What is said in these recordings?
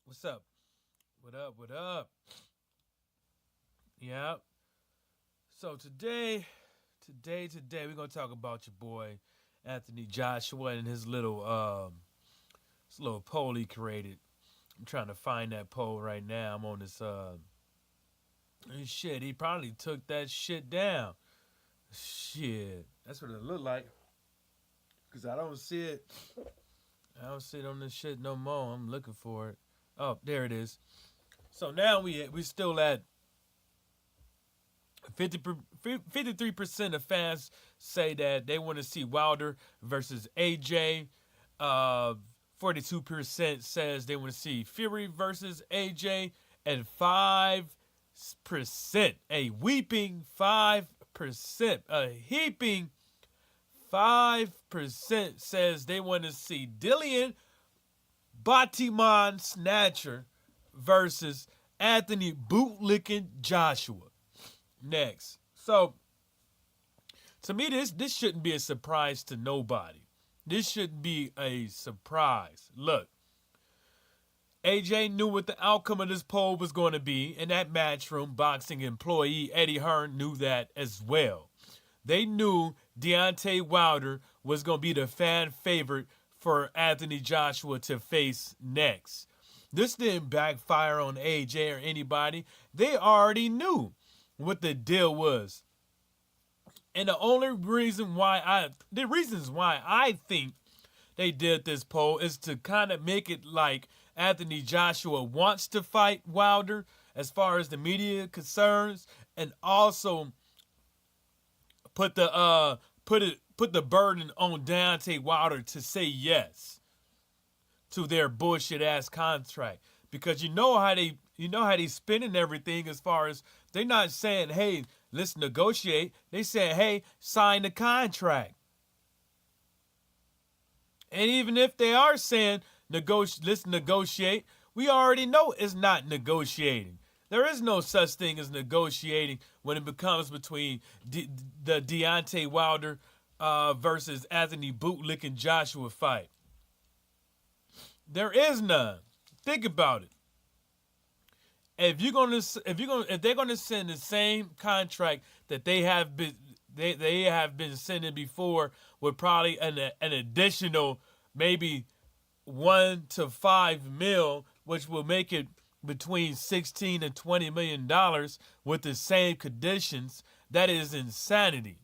What's up? What up? What up? Yeah. So today we're gonna talk about your boy Anthony Joshua and his little poll he created. I'm trying to find that poll right now. I'm on this shit. He probably took that shit down. Shit, that's what it looked like. Cause I don't see it. I don't see it on this shit no more. I'm looking for it. Oh, there it is. So now we still at 53% of fans say that they want to see Wilder versus AJ. 42% says they want to see Fury versus AJ, and 5%, a weeping 5%, a heaping 5% says they want to see Dillian Batiman Snatcher versus Anthony Bootlicking Joshua next. So to me, this shouldn't be a surprise to nobody. This shouldn't be a surprise. Look, AJ knew what the outcome of this poll was going to be, and that Matchroom boxing employee Eddie Hearn knew that as well. They knew Deontay Wilder was going to be the fan favorite for Anthony Joshua to face next. This didn't backfire on AJ or anybody. They already knew what the deal was. And the reasons why I think they did this poll is to kind of make it like Anthony Joshua wants to fight Wilder as far as the media concerns, and also put the burden on Deontay Wilder to say yes to their bullshit ass contract, because you know how they spinning everything, as far as they're not saying, hey, let's negotiate. They saying, hey, sign the contract. And even if they are saying let's negotiate, we already know it's not negotiating. There is no such thing as negotiating when it becomes between the Deontay Wilder versus Anthony Bootlicking Joshua fight. There is none. Think about it. If they're gonna send the same contract that they have been sending before, with probably an additional maybe 1 to 5 mil, which will make it between 16 and 20 million dollars, with the same conditions, that is insanity.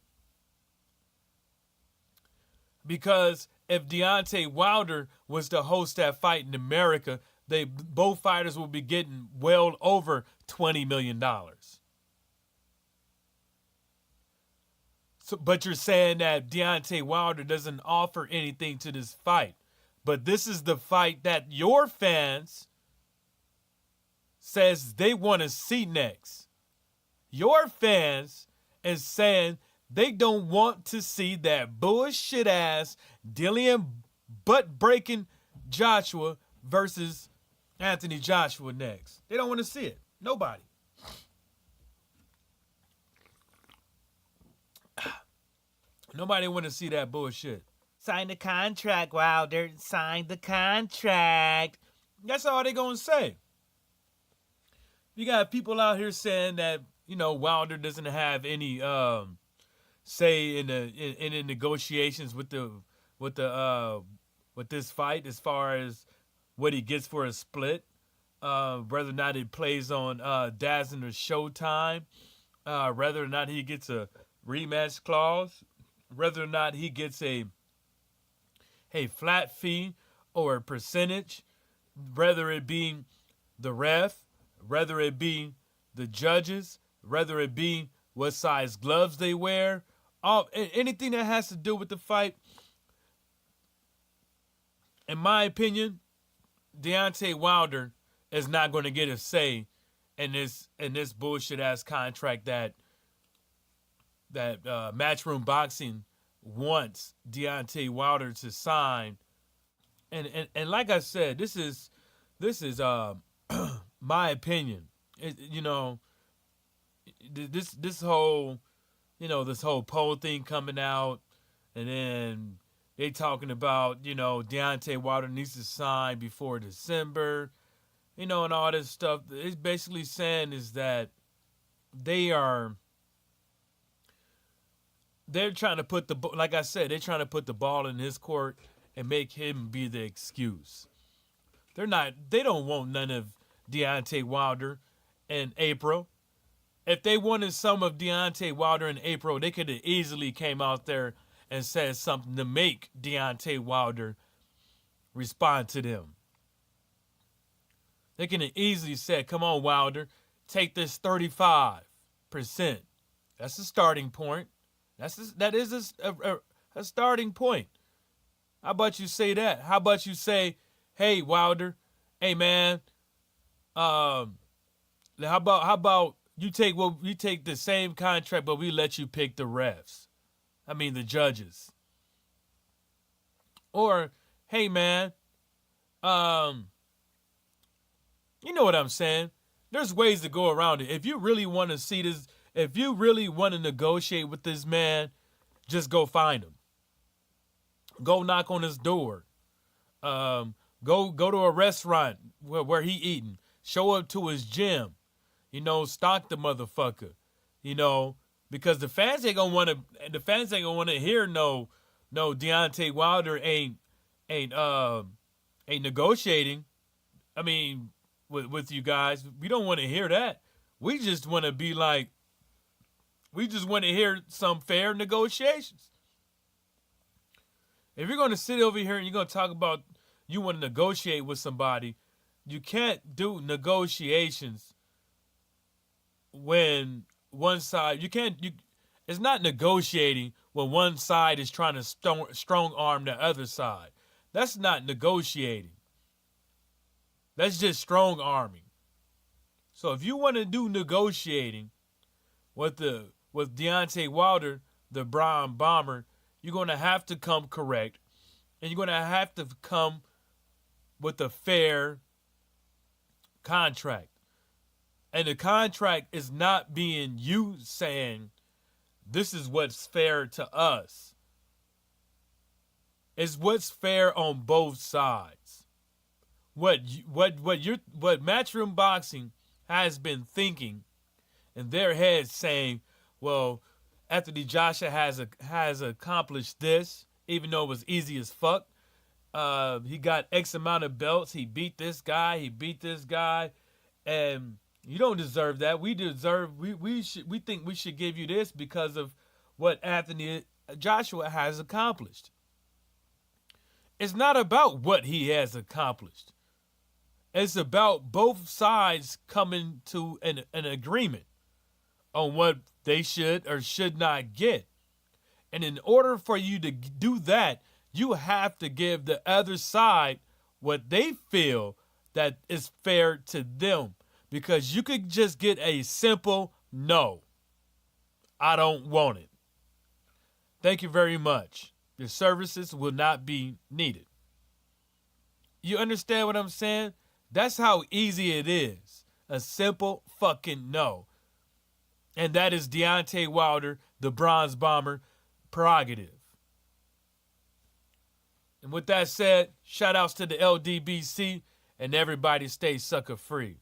Because if Deontay Wilder was to host that fight in America, they both fighters will be getting well over $20 million. So, but you're saying that Deontay Wilder doesn't offer anything to this fight. But this is the fight that your fans says they want to see next. Your fans is saying they don't want to see that bullshit ass Dillian butt breaking Joshua versus Anthony Joshua next. They don't want to see it. Nobody. Nobody want to see that bullshit. Sign the contract, Wilder. Sign the contract. That's all they gonna say. You got people out here saying that Wilder doesn't have any say in the negotiations with this fight, as far as what he gets for a split, whether or not it plays on Dazzling or Showtime, whether or not he gets a rematch clause, whether or not he gets a flat fee or a percentage, whether it be the ref, whether it be the judges, whether it be what size gloves they wear, anything that has to do with the fight. In my opinion, Deontay Wilder is not going to get a say in this bullshit ass contract that Matchroom Boxing wants Deontay Wilder to sign. And like I said, this is my opinion. This whole this whole poll thing coming out, and then they talking about Deontay Wilder needs to sign before December. and all this stuff. It's basically saying is that they are they're trying to put like I said, they're trying to put the ball in his court and make him be the excuse. They don't want none of Deontay Wilder in April. If they wanted some of Deontay Wilder in April, they could have easily came out there and said something to make Deontay Wilder respond to them. They can have easily said, come on, Wilder, take this 35%. That's a starting point. That is a starting point. How about you say that? How about you say, hey, Wilder, hey, man, how about you take the same contract, but we let you pick the refs. I mean the judges. Or, hey, man, you know what I'm saying? There's ways to go around it. If you really want to see this, if you really want to negotiate with this man, just go find him. Go knock on his door. Go to a restaurant where he eating. Show up to his gym. Stalk the motherfucker. Because the fans ain't gonna want to hear no Deontay Wilder ain't negotiating. I mean, with you guys, we don't want to hear that. We just want to be like, we just want to hear some fair negotiations. If you're going to sit over here and you're going to talk about you want to negotiate with somebody, you can't do negotiations when one side, it's not negotiating when one side is trying to strong arm the other side. That's not negotiating. That's just strong arming. So if you want to do negotiating with Deontay Wilder, the Brown Bomber, you're going to have to come correct, and you're going to have to come with a fair contract. And the contract is not being you saying, this is what's fair to us. It's what's fair on both sides. What Matchroom Boxing has been thinking in their heads, saying, well, Anthony Joshua has accomplished this, even though it was easy as fuck. He got X amount of belts. He beat this guy. And you don't deserve that. We think we should give you this because of what Anthony Joshua has accomplished. It's not about what he has accomplished. It's about both sides coming to an agreement on what they should or should not get. And in order for you to do that, you have to give the other side what they feel that is fair to them. Because you could just get a simple no. I don't want it. Thank you very much. Your services will not be needed. You understand what I'm saying? That's how easy it is. A simple fucking no. And that is Deontay Wilder, the Bronze Bomber, prerogative. And with that said, shout outs to the LDBC, and everybody stay sucker free.